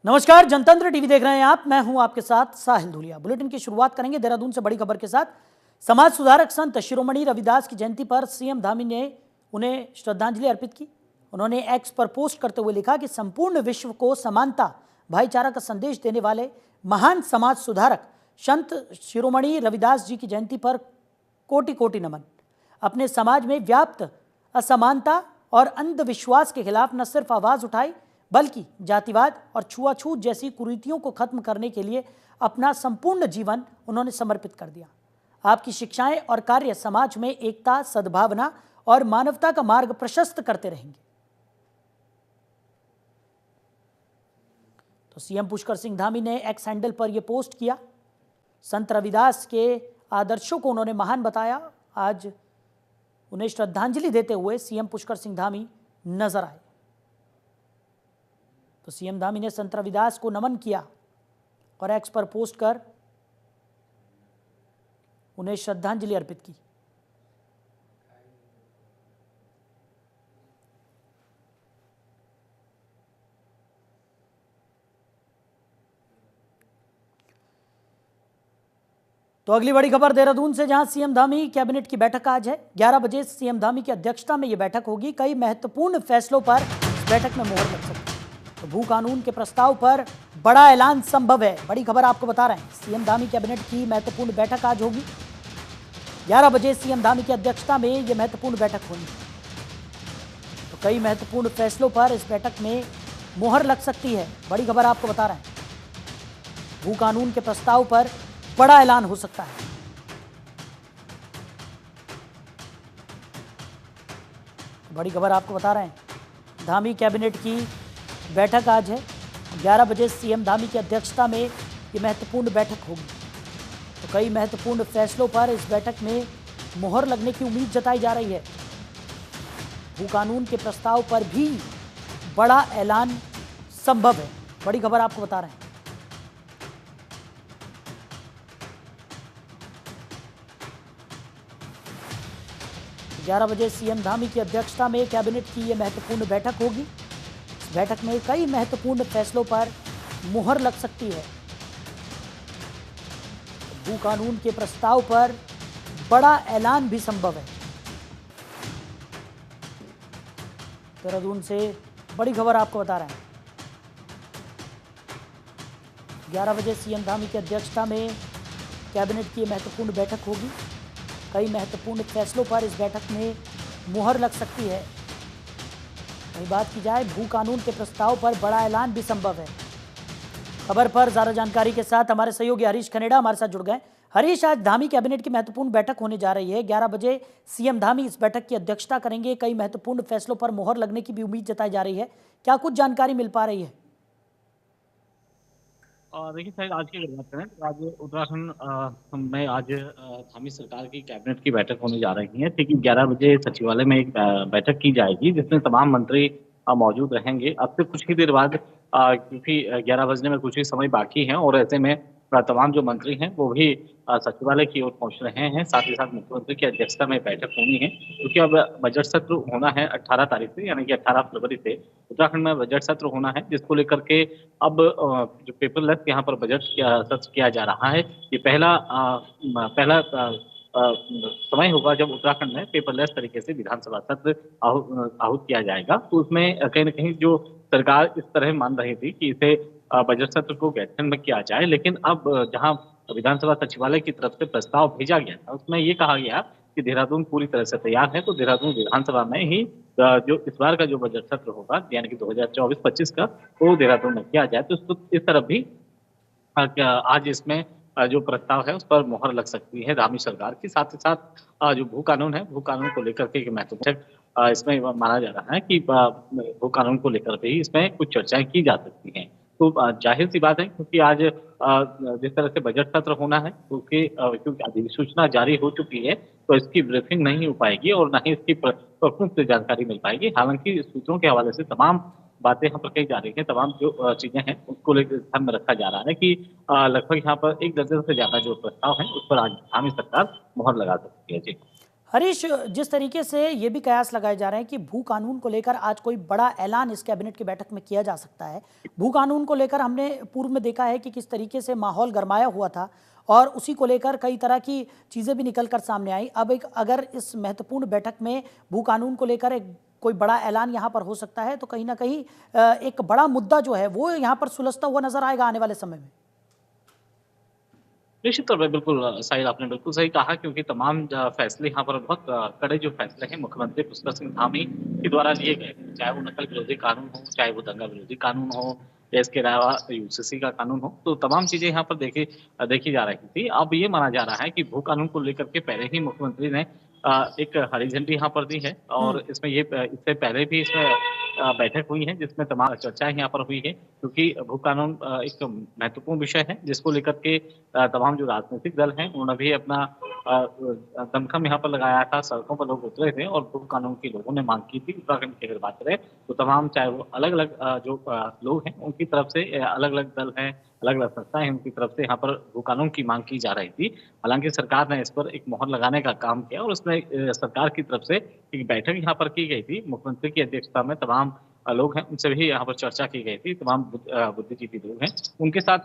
नमस्कार, जनतंत्र टीवी देख रहे हैं आप। मैं हूं आपके साथ साहिल धुलिया। बुलेटिन की शुरुआत करेंगे देहरादून से बड़ी खबर के साथ। समाज सुधारक संत शिरोमणि रविदास की जयंती पर सीएम धामी ने उन्हें श्रद्धांजलि अर्पित की। उन्होंने एक्स पर पोस्ट करते हुए लिखा कि संपूर्ण विश्व को समानता भाईचारा का संदेश देने वाले महान समाज सुधारक संत शिरोमणि रविदास जी की जयंती पर कोटि कोटि नमन। अपने समाज में व्याप्त असमानता और अंधविश्वास के खिलाफ न सिर्फ आवाज उठाई बल्कि जातिवाद और छुआछूत जैसी कुरीतियों को खत्म करने के लिए अपना संपूर्ण जीवन उन्होंने समर्पित कर दिया। आपकी शिक्षाएं और कार्य समाज में एकता, सद्भावना और मानवता का मार्ग प्रशस्त करते रहेंगे। तो सीएम पुष्कर सिंह धामी ने एक्स हैंडल पर यह पोस्ट किया। संत रविदास के आदर्शों को उन्होंने महान बताया। आज उन्हें श्रद्धांजलि देते हुए सीएम पुष्कर सिंह धामी नजर आए। तो सीएम धामी ने संत रविदास को नमन किया और एक्स पर पोस्ट कर उन्हें श्रद्धांजलि अर्पित की। तो अगली बड़ी खबर देहरादून से, जहां सीएम धामी कैबिनेट की बैठक आज है। 11 बजे सीएम धामी की अध्यक्षता में यह बैठक होगी। कई महत्वपूर्ण फैसलों पर इस बैठक में मोहर लग सकती है। तो भू कानून के प्रस्ताव पर बड़ा ऐलान संभव है। बड़ी खबर आपको बता रहे हैं, सीएम धामी कैबिनेट की महत्वपूर्ण बैठक आज होगी। 11 बजे सीएम धामी की अध्यक्षता में यह महत्वपूर्ण बैठक होगी। तो कई महत्वपूर्ण फैसलों पर इस बैठक में मोहर लग सकती है। बड़ी खबर आपको बता रहे हैं, भू कानून के प्रस्ताव पर बड़ा ऐलान हो सकता है। बड़ी खबर आपको बता रहे हैं, धामी कैबिनेट की बैठक आज है। 11 बजे सीएम धामी की अध्यक्षता में ये महत्वपूर्ण बैठक होगी। तो कई महत्वपूर्ण फैसलों पर इस बैठक में मोहर लगने की उम्मीद जताई जा रही है। भू कानून के प्रस्ताव पर भी बड़ा ऐलान संभव है। बड़ी खबर आपको बता रहे हैं। तो 11 बजे सीएम धामी की अध्यक्षता में कैबिनेट की यह महत्वपूर्ण बैठक होगी। बैठक में कई महत्वपूर्ण फैसलों पर मुहर लग सकती है। भू कानून के प्रस्ताव पर बड़ा ऐलान भी संभव है। देहरादून से बड़ी खबर आपको बता रहे हैं, 11 बजे सीएम धामी की अध्यक्षता में कैबिनेट की महत्वपूर्ण बैठक होगी। कई महत्वपूर्ण फैसलों पर इस बैठक में मुहर लग सकती है। वही बात की जाए, भू कानून के प्रस्ताव पर बड़ा ऐलान भी संभव है। खबर पर ज्यादा जानकारी के साथ हमारे सहयोगी हरीश खनेडा हमारे साथ जुड़ गए। हरीश, आज धामी कैबिनेट की महत्वपूर्ण बैठक होने जा रही है। 11 बजे सीएम धामी इस बैठक की अध्यक्षता करेंगे। कई महत्वपूर्ण फैसलों पर मोहर लगने की भी उम्मीद जताई जा रही है। क्या कुछ जानकारी मिल पा रही है? देखिए शायद आज की अगर बात करें तो आज उत्तराखंड में आज धामी सरकार की कैबिनेट की बैठक होने जा रही है। ठीक 11 बजे सचिवालय में एक बैठक की जाएगी जिसमें तमाम मंत्री मौजूद रहेंगे। अब से कुछ ही देर बाद क्योंकि 11 बजने में कुछ ही समय बाकी है और ऐसे में तमाम जो मंत्री हैं वो भी सचिवालय की ओर पहुंच रहे हैं। साथ ही साथ मुख्यमंत्री की अध्यक्षता में बैठक होनी है क्योंकि अब बजट सत्र होना है 18 तारीख से, यानी कि 18 फरवरी से उत्तराखंड में बजट सत्र होना है, जिसको लेकर के अब जो पेपरलेस यहाँ पर बजट सत्र किया जा रहा है। ये पहला समय होगा जब उत्तराखंड में पेपरलेस तरीके से विधानसभा सत्र आहूत किया जाएगा। तो उसमें कहीं न कहीं जो सरकार इस तरह मान रही थी कि इसे बजट सत्र को गैरसैंण में किया जाए, लेकिन अब जहाँ विधानसभा सचिवालय की तरफ से प्रस्ताव भेजा गया था उसमें ये कहा गया कि देहरादून पूरी तरह से तैयार है, तो देहरादून विधानसभा में ही जो इस बार का जो बजट सत्र होगा यानी कि 2024-25 का, वो देहरादून में किया जाए। तो इस तरफ भी आज इसमें जो प्रस्ताव है उस पर मोहर लग सकती है धामी सरकार की। साथ ही साथ जो भू कानून है, भू कानून को लेकर के एक महत्वपूर्ण इसमें माना जा रहा है कि भू कानून को लेकर के ही इसमें कुछ चर्चाएं की जा सकती हैं। तो जाहिर सी बात है क्योंकि आज जिस तरह से बजट सत्र होना है क्योंकि अधिसूचना जारी हो चुकी है, तो इसकी ब्रीफिंग नहीं हो पाएगी और ना ही इसकी प्रमुख जानकारी मिल पाएगी। हालांकि सूत्रों के हवाले से तमाम बातें यहाँ पर कही जा रही हैं, तमाम जो चीजें हैं उसको लेकर ध्यान में रखा जा रहा है कि लगभग यहाँ पर 1 दर्जन से ज्यादा जो प्रस्ताव है उस पर आज धामी सरकार मोहर लगा सकती है। जी हरीश, जिस तरीके से ये भी कयास लगाए जा रहे हैं कि भू कानून को लेकर आज कोई बड़ा ऐलान इस कैबिनेट की बैठक में किया जा सकता है। भू कानून को लेकर हमने पूर्व में देखा है कि किस तरीके से माहौल गरमाया हुआ था और उसी को लेकर कई तरह की चीज़ें भी निकल कर सामने आई। अब एक अगर इस महत्वपूर्ण बैठक में भू कानून को लेकर एक कोई बड़ा ऐलान यहाँ पर हो सकता है, तो कहीं ना कहीं एक बड़ा मुद्दा जो है वो यहाँ पर सुलझता हुआ नजर आएगा आने वाले समय में। निश्चित तौर पे बिल्कुल साहिल आपने बिल्कुल सही कहा क्योंकि तमाम फैसले यहाँ पर बहुत कड़े जो फैसले हैं मुख्यमंत्री पुष्कर सिंह धामी के द्वारा लिए गए हैं। चाहे वो नकल विरोधी कानून हो, चाहे वो दंगा विरोधी कानून हो या इसके अलावा यूसीसी का कानून हो, तो तमाम चीज़ें यहाँ पर देखी जा रही थी। अब ये माना जा रहा है कि भू कानून को लेकर के पहले ही मुख्यमंत्री ने एक हरी झंडी यहाँ पर दी है और इसमें इससे पहले भी इसमें बैठक हुई है जिसमें तमाम चर्चाएँ यहाँ पर हुई है क्योंकि भू कानून एक महत्वपूर्ण विषय है जिसको लेकर के तमाम जो राजनीतिक दल हैं उन्होंने भी अपना दमखम यहाँ पर लगाया था, सड़कों पर लोग उतरे थे और भू कानून की लोगों ने मांग की थी। उत्तराखंड की अगर बात करें तो तमाम चाहे वो अलग-अलग जो लोग हैं उनकी तरफ से अलग-अलग दल हैं, अलग-अलग संस्थाएँ हैं उनकी तरफ से यहाँ पर भू कानून की मांग की जा रही थी। हालाँकि सरकार ने इस पर एक मोहर लगाने का काम किया और उसमें सरकार की तरफ से एक बैठक यहाँ पर की गई थी। मुख्यमंत्री की अध्यक्षता में तमाम लोग हैं, उनसे भी यहाँ पर चर्चा की गई थी। तमाम बुद्धिजीवी लोग हैं, उनके साथ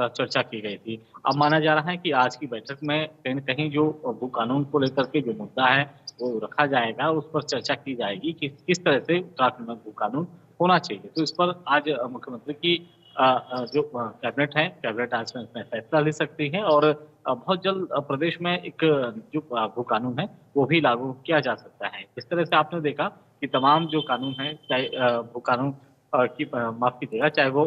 चर्चा की गई थी। अब माना जा रहा है कि आज की बैठक में कहीं न कहीं जो भू कानून को लेकर के जो मुद्दा है, वो रखा जाएगा, उस पर चर्चा की जाएगी कि किस तरह से उत्तराखंड में भू कानून होना चाहिए। तो इस पर आज मुख्यमंत्री की जो कैबिनेट है, कैबिनेट आज में इसमें फैसला ले सकती है और बहुत जल्द प्रदेश में एक जो भू कानून है, वो भी लागू किया जा सकता है। इस तरह से आपने देखा कि तमाम जो कानून हैं, चाहे भू कानून माफ़ कीजिएगा, चाहे वो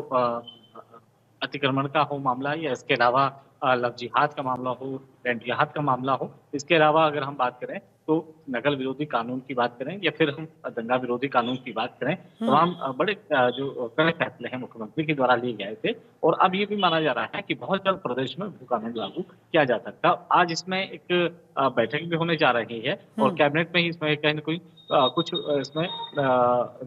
अतिक्रमण का हो मामला या इसके अलावा लव जिहाद का मामला हो, लैंड जिहाद का मामला हो। इसके अलावा अगर हम बात करें तो नकल विरोधी कानून की बात करें या फिर हम दंगा विरोधी कानून की बात करें, तमाम बड़े जो कड़े फैसले हैं मुख्यमंत्री के द्वारा लिए गए थे और अब ये भी माना जा रहा है कि बहुत जल्द प्रदेश में भू कानून लागू किया जा सकता है। आज इसमें एक बैठक भी होने जा रही है और कैबिनेट में ही इसमें कहीं न कहीं कुछ इसमें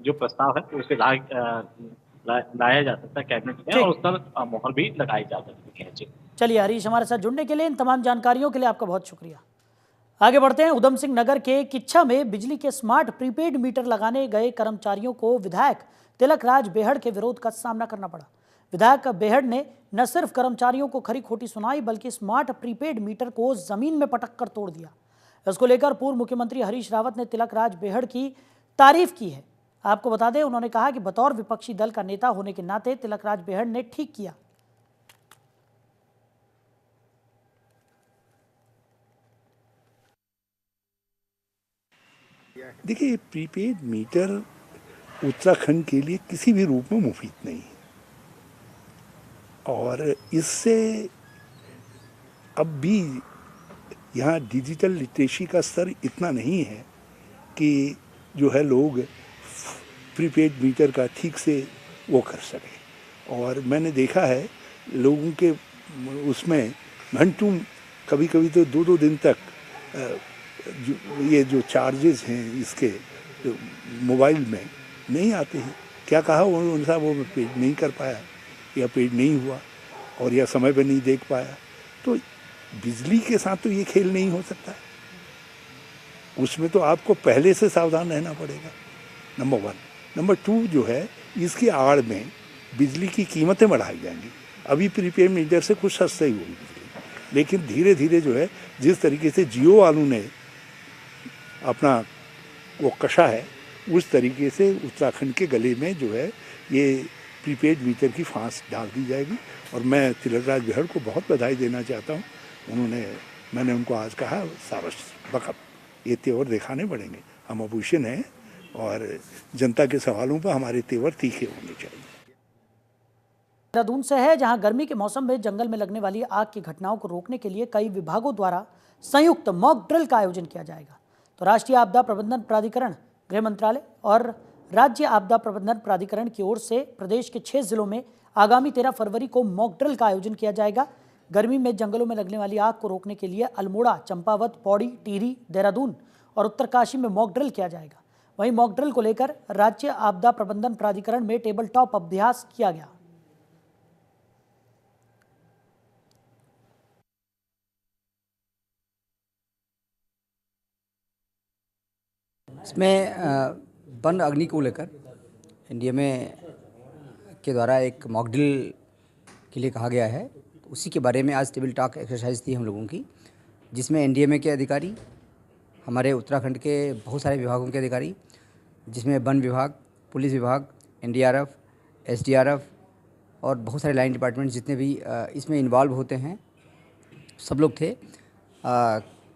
जो प्रस्ताव है उसे लाया जा सकता है कैबिनेट में और ठीक। उस पर मोहर भी लगाई जा सकती है। जी। चलिए हरीश, हमारे साथ जुड़ने के लिए, इन तमाम जानकारियों के लिए आपका बहुत शुक्रिया। आगे बढ़ते हैं। उधम सिंह नगर के किच्छा में बिजली के स्मार्ट प्रीपेड मीटर लगाने गए कर्मचारियों को विधायक तिलक राज बेहड़ के विरोध का सामना करना पड़ा। विधायक बेहड़ ने न सिर्फ कर्मचारियों को खरी खोटी सुनाई बल्कि स्मार्ट प्रीपेड मीटर को जमीन में पटक कर तोड़ दिया। इसको लेकर पूर्व मुख्यमंत्री हरीश रावत ने तिलक राज बेहड़ की तारीफ की है। आपको बता दें, उन्होंने कहा कि बतौर विपक्षी दल का नेता होने के नाते तिलक राज बेहड़ ने ठीक किया। देखिए, प्रीपेड मीटर उत्तराखंड के लिए किसी भी रूप में मुफीद नहीं है और इससे अब भी यहाँ डिजिटल लिटरेसी का स्तर इतना नहीं है कि जो है लोग प्रीपेड मीटर का ठीक से वो कर सकें। और मैंने देखा है लोगों के उसमें घंटों, कभी कभी तो 2-2 दिन तक ये जो चार्जेस हैं इसके मोबाइल में नहीं आते हैं। क्या कहा उन्होंने साहब, वो पेड नहीं कर पाया या पेड नहीं हुआ और या समय पर नहीं देख पाया। तो बिजली के साथ तो ये खेल नहीं हो सकता है, उसमें तो आपको पहले से सावधान रहना पड़ेगा, नंबर 1। नंबर 2 जो है, इसकी आड़ में बिजली की कीमतें बढ़ाई जाएंगी। अभी प्रीपेड मीटर से कुछ सस्ती होगी बिजली, लेकिन धीरे धीरे जो है, जिस तरीके से जियो वालों ने अपना वो कशा है, उस तरीके से उत्तराखंड के गले में जो है ये प्रीपेड मीटर की फांस डाल दी जाएगी। और मैं तिलक राज बेहड़ को बहुत बधाई देना चाहता हूँ। मैंने उनको आज कहा, साबस बकब, ये तेवर दिखाने पड़ेंगे, हम अपोजिशन हैं और जनता के सवालों पर हमारे तेवर तीखे होने चाहिए। देहरादून से है, जहां गर्मी के मौसम में जंगल में लगने वाली आग की घटनाओं को रोकने के लिए कई विभागों द्वारा संयुक्त मॉक ड्रिल का आयोजन किया जाएगा। तो राष्ट्रीय आपदा प्रबंधन प्राधिकरण, गृह मंत्रालय और राज्य आपदा प्रबंधन प्राधिकरण की ओर से प्रदेश के 6 जिलों में आगामी 13 फरवरी को मॉक ड्रिल का आयोजन किया जाएगा। गर्मी में जंगलों में लगने वाली आग को रोकने के लिए अल्मोड़ा, चंपावत, पौड़ी, टिहरी, देहरादून और उत्तरकाशी में मॉक ड्रिल किया जाएगा। वहीं मॉक ड्रिल को लेकर राज्य आपदा प्रबंधन प्राधिकरण में टेबल टॉप अभ्यास किया गया। इसमें वन अग्नि को लेकर एनडीए में के द्वारा एक मॉक ड्रिल के लिए कहा गया है। तो उसी के बारे में आज टेबल टॉक एक्सरसाइज थी हम लोगों की, जिसमें एनडीए के अधिकारी, हमारे उत्तराखंड के बहुत सारे विभागों के अधिकारी, जिसमें वन विभाग, पुलिस विभाग, एनडीआरएफ, एसडीआरएफ और बहुत सारे लाइन डिपार्टमेंट जितने भी इसमें इन्वॉल्व होते हैं, सब लोग थे।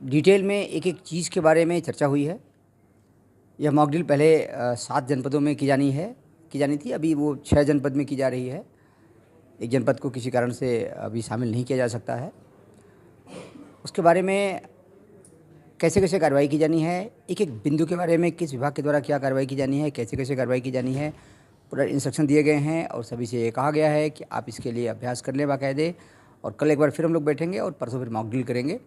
डिटेल में एक एक चीज़ के बारे में चर्चा हुई है। यह मॉक ड्रिल पहले 7 जनपदों में की जानी थी, अभी वो 6 जनपद में की जा रही है। एक जनपद को किसी कारण से अभी शामिल नहीं किया जा सकता है। उसके बारे में कैसे कैसे कार्रवाई की जानी है, एक एक बिंदु के बारे में किस विभाग के द्वारा क्या कार्रवाई की जानी है, कैसे कैसे कार्रवाई की जानी है, पूरा इंस्ट्रक्शन दिए गए हैं और सभी से ये कहा गया है कि आप इसके लिए अभ्यास कर लें बाकायदे। और कल एक बार फिर हम लोग बैठेंगे और परसों फिर मॉक ड्रिल करेंगे।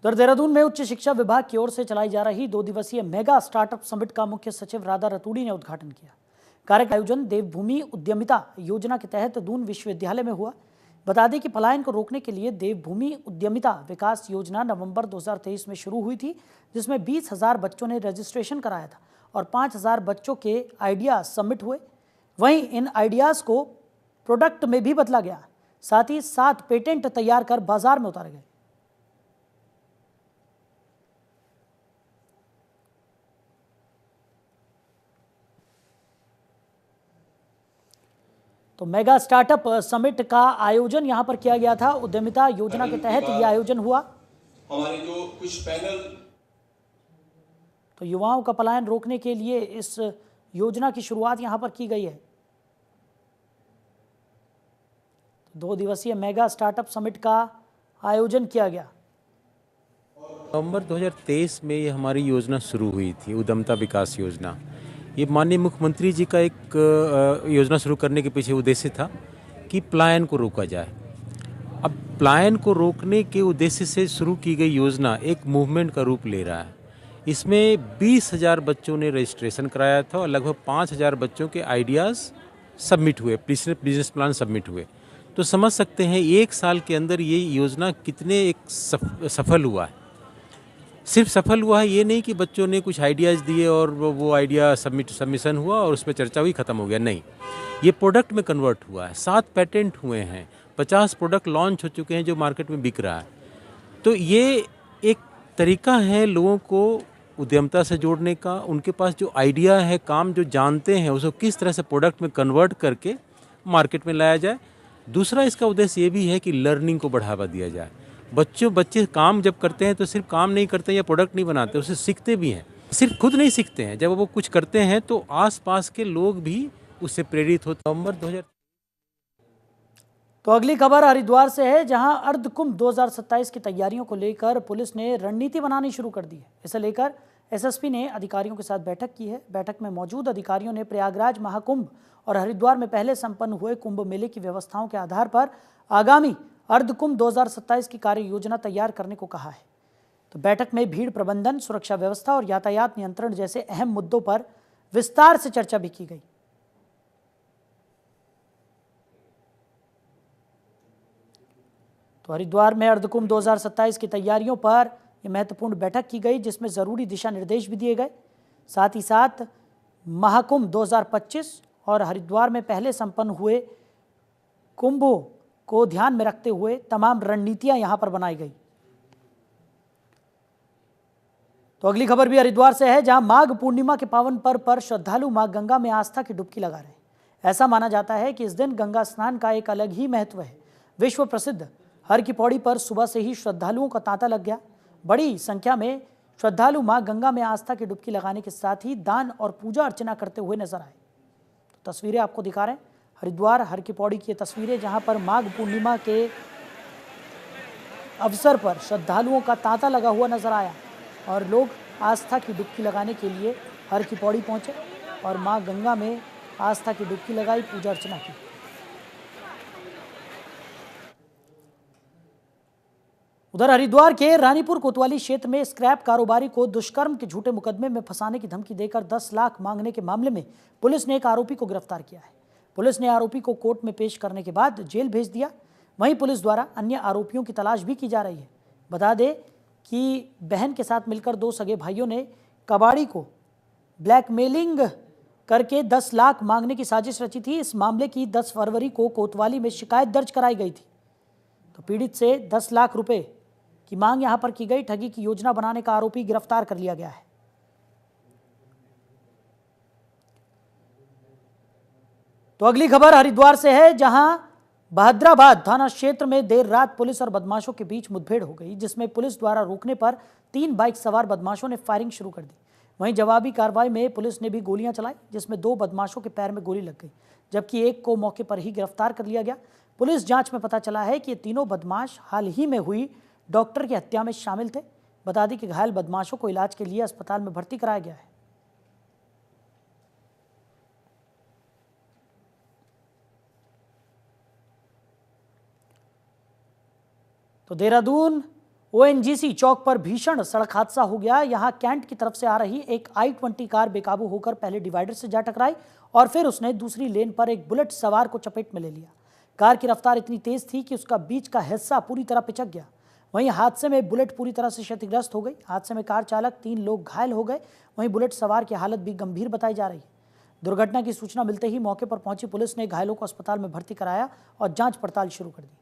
उधर देहरादून में उच्च शिक्षा विभाग की ओर से चलाई जा रही 2 दिवसीय मेगा स्टार्टअप समिट का मुख्य सचिव राधा रतूड़ी ने उद्घाटन किया। कार्यक्रम का आयोजन देवभूमि उद्यमिता योजना के तहत दून विश्वविद्यालय में हुआ। बता दें कि पलायन को रोकने के लिए देवभूमि उद्यमिता विकास योजना नवंबर 2023 में शुरू हुई थी, जिसमें 20,000 बच्चों ने रजिस्ट्रेशन कराया था और 5,000 बच्चों के आइडियाज सबमिट हुए। वहीं इन आइडियाज को प्रोडक्ट में भी बदला गया। साथ ही 7 पेटेंट तैयार कर बाजार में उतारे गए। तो मेगा स्टार्टअप समिट का आयोजन यहां पर किया गया था। उद्यमिता योजना के तहत यह आयोजन हुआ। हमारे जो कुछ पैनल, तो युवाओं का पलायन रोकने के लिए इस योजना की शुरुआत यहां पर की गई है। 2 दिवसीय मेगा स्टार्टअप समिट का आयोजन किया गया। नवंबर 2023 में ये हमारी योजना शुरू हुई थी, उद्यमिता विकास योजना। ये माननीय मुख्यमंत्री जी का एक योजना शुरू करने के पीछे उद्देश्य था कि पलायन को रोका जाए। अब पलायन को रोकने के उद्देश्य से शुरू की गई योजना एक मूवमेंट का रूप ले रहा है। इसमें 20,000 बच्चों ने रजिस्ट्रेशन कराया था और लगभग 5,000 बच्चों के आइडियाज़ सबमिट हुए, बिजनेस प्लान सबमिट हुए। तो समझ सकते हैं 1 साल के अंदर ये योजना कितने एक सफल हुआ है। सिर्फ सफल हुआ है ये नहीं कि बच्चों ने कुछ आइडियाज़ दिए और वो आइडिया सबमिशन हुआ और उस पर चर्चा हुई, ख़त्म हो गया, नहीं। ये प्रोडक्ट में कन्वर्ट हुआ है। 7 पेटेंट हुए हैं, 50 प्रोडक्ट लॉन्च हो चुके हैं जो मार्केट में बिक रहा है। तो ये एक तरीका है लोगों को उद्यमिता से जोड़ने का। उनके पास जो आइडिया है, काम जो जानते हैं, उसको किस तरह से प्रोडक्ट में कन्वर्ट करके मार्केट में लाया जाए। दूसरा इसका उद्देश्य ये भी है कि लर्निंग को बढ़ावा दिया जाए। बच्चे काम जब करते हैं तो सिर्फ काम नहीं करते या प्रोडक्ट नहीं बनाते, उससे सीखते भी हैं। सिर्फ खुद नहीं सीखते हैं, जब वो कुछ करते हैं तो आसपास के लोग भी उससे प्रेरित होते। नवंबर 2000। तो अगली खबर हरिद्वार से है, जहां अर्धकुंभ 2027 की तैयारियों को लेकर पुलिस ने रणनीति बनानी शुरू कर दी है। इसे लेकर एसएसपी ने अधिकारियों के साथ बैठक की है। बैठक में मौजूद अधिकारियों ने प्रयागराज महाकुंभ और हरिद्वार में पहले संपन्न हुए कुंभ मेले की व्यवस्थाओं के आधार पर आगामी अर्धकुंभ 2027 की कार्य योजना तैयार करने को कहा है। तो बैठक में भीड़ प्रबंधन, सुरक्षा व्यवस्था और यातायात नियंत्रण जैसे अहम मुद्दों पर विस्तार से चर्चा भी की गई। तो हरिद्वार में अर्धकुंभ 2027 की तैयारियों पर यह महत्वपूर्ण बैठक की गई, जिसमें जरूरी दिशा निर्देश भी दिए गए। साथ ही साथ महाकुंभ 2025 और हरिद्वार में पहले संपन्न हुए कुंभों को ध्यान में रखते हुए तमाम रणनीतियां यहां पर बनाई गई। तो अगली खबर भी हरिद्वार से है, जहां माघ पूर्णिमा के पावन पर्व पर श्रद्धालु मां गंगा में आस्था की डुबकी लगा रहे हैं। ऐसा माना जाता है कि इस दिन गंगा स्नान का एक अलग ही महत्व है। विश्व प्रसिद्ध हर की पौड़ी पर सुबह से ही श्रद्धालुओं का तांता लग गया। बड़ी संख्या में श्रद्धालु मां गंगा में आस्था की डुबकी लगाने के साथ ही दान और पूजा अर्चना करते हुए नजर आए। तो तस्वीरें आपको दिखा रहे हैं हरिद्वार हर की पौड़ी की तस्वीरें, जहां पर माघ पूर्णिमा के अवसर पर श्रद्धालुओं का तांता लगा हुआ नजर आया और लोग आस्था की डुबकी लगाने के लिए हर की पौड़ी पहुंचे और मां गंगा में आस्था की डुबकी लगाई, पूजा अर्चना की। उधर हरिद्वार के रानीपुर कोतवाली क्षेत्र में स्क्रैप कारोबारी को दुष्कर्म के झूठे मुकदमे में फंसाने की धमकी देकर 10 लाख मांगने के मामले में पुलिस ने एक आरोपी को गिरफ्तार किया है। पुलिस ने आरोपी को कोर्ट में पेश करने के बाद जेल भेज दिया। वहीं पुलिस द्वारा अन्य आरोपियों की तलाश भी की जा रही है। बता दें कि बहन के साथ मिलकर दो सगे भाइयों ने कबाड़ी को ब्लैकमेलिंग करके 10 लाख मांगने की साजिश रची थी। इस मामले की 10 फरवरी को कोतवाली में शिकायत दर्ज कराई गई थी। तो पीड़ित से 10 लाख रुपए की मांग यहां पर की गई। ठगी की योजना बनाने का आरोपी गिरफ्तार कर लिया गया है। तो अगली खबर हरिद्वार से है, जहां बहद्राबाद थाना क्षेत्र में देर रात पुलिस और बदमाशों के बीच मुठभेड़ हो गई, जिसमें पुलिस द्वारा रोकने पर 3 बाइक सवार बदमाशों ने फायरिंग शुरू कर दी। वहीं जवाबी कार्रवाई में पुलिस ने भी गोलियां चलाई, जिसमें 2 बदमाशों के पैर में गोली लग गई, जबकि एक को मौके पर ही गिरफ्तार कर लिया गया। पुलिस जांच में पता चला है कि ये तीनों बदमाश हाल ही में हुई डॉक्टर की हत्या में शामिल थे। बता दें कि घायल बदमाशों को इलाज के लिए अस्पताल में भर्ती कराया गया है। तो देहरादून ओएनजीसी चौक पर भीषण सड़क हादसा हो गया। यहां कैंट की तरफ से आ रही एक i20 कार बेकाबू होकर पहले डिवाइडर से जा टकराई और फिर उसने दूसरी लेन पर एक बुलेट सवार को चपेट में ले लिया। कार की रफ्तार इतनी तेज थी कि उसका बीच का हिस्सा पूरी तरह पिचक गया। वहीं हादसे में बुलेट पूरी तरह से क्षतिग्रस्त हो गई। हादसे में कार चालक 3 लोग घायल हो गए। वहीं बुलेट सवार की हालत भी गंभीर बताई जा रही है। दुर्घटना की सूचना मिलते ही मौके पर पहुंची पुलिस ने घायलों को अस्पताल में भर्ती कराया और जांच पड़ताल शुरू कर दी।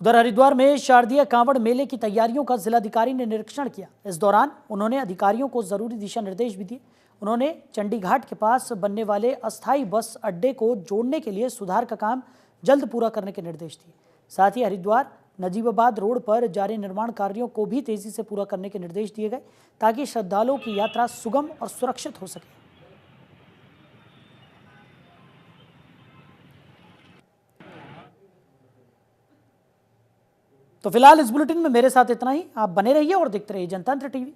उधर हरिद्वार में शारदीय कांवड़ मेले की तैयारियों का जिलाधिकारी ने निरीक्षण किया। इस दौरान उन्होंने अधिकारियों को जरूरी दिशा निर्देश भी दिए। उन्होंने चंडीघाट के पास बनने वाले अस्थायी बस अड्डे को जोड़ने के लिए सुधार का काम जल्द पूरा करने के निर्देश दिए। साथ ही हरिद्वार नजीबाबाद रोड पर जारी निर्माण कार्यों को भी तेजी से पूरा करने के निर्देश दिए गए, ताकि श्रद्धालुओं की यात्रा सुगम और सुरक्षित हो सके। तो फिलहाल इस बुलेटिन में मेरे साथ इतना ही। आप बने रहिए और देखते रहिए जनतंत्र टीवी।